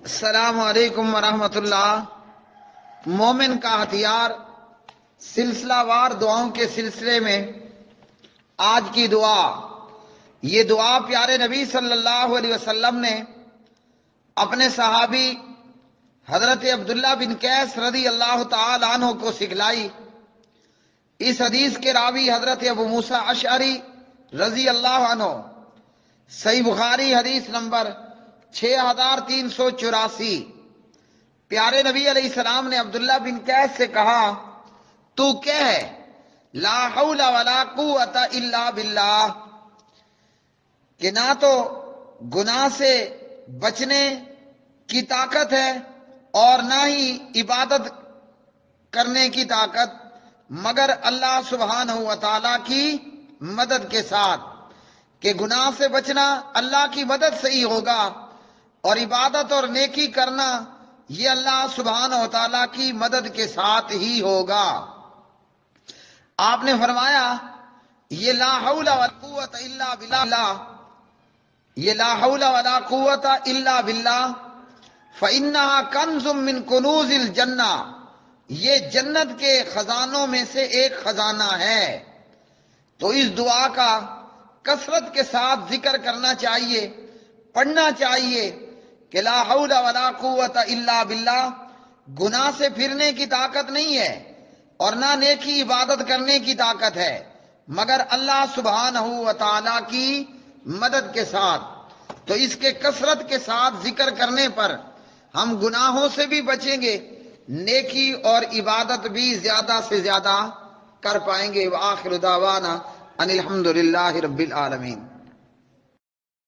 السلام علیکم ورحمۃ اللہ۔ مومن کا ہتھیار سلسلہ وار دعاؤں کے سلسلے میں آج کی دعا، یہ دعا پیارے نبی صلی اللہ علیہ وسلم نے اپنے صحابی حضرت عبداللہ بن قیس رضی اللہ تعالی عنہ کو سکھلائی۔ اس حدیث کے راوی حضرت ابو موسیٰ اشعری رضی اللہ عنہ، صحیح بخاری حدیث نمبر 6384۔ پیارے نبی علیہ السلام نے عبداللہ بن قیس سے کہا، تو کہہ لا حول ولا قوت الا باللہ، کہ نہ تو گناہ سے بچنے کی طاقت ہے اور نہ ہی عبادت کرنے کی طاقت مگر اللہ سبحانہ و تعالیٰ کی مدد کے ساتھ، کہ گناہ سے بچنا اللہ کی مدد سے ہی ہوگا اور عبادت اور نیکی کرنا یہ اللہ سبحانہ و تعالیٰ کی مدد کے ساتھ ہی ہوگا۔ آپ نے فرمایا یہ لا حول ولا قوت الا باللہ، یہ لا حول ولا قوت الا باللہ فإنها کنز من کنوز الجنہ، یہ جنت کے خزانوں میں سے ایک خزانہ ہے۔ تو اس دعا کا کثرت کے ساتھ ذکر کرنا چاہیے، پڑھنا چاہیے کہ لا حول ولا قوت الا باللہ، گناہ سے پھرنے کی طاقت نہیں ہے اور نہ نیکی عبادت کرنے کی طاقت ہے مگر اللہ سبحانہ و تعالیٰ کی مدد کے ساتھ۔ تو اس کے کثرت کے ساتھ ذکر کرنے پر ہم گناہوں سے بھی بچیں گے، نیکی اور عبادت بھی زیادہ سے زیادہ کر پائیں گے۔ وآخر دعوانا ان الحمد للہ رب العالمین۔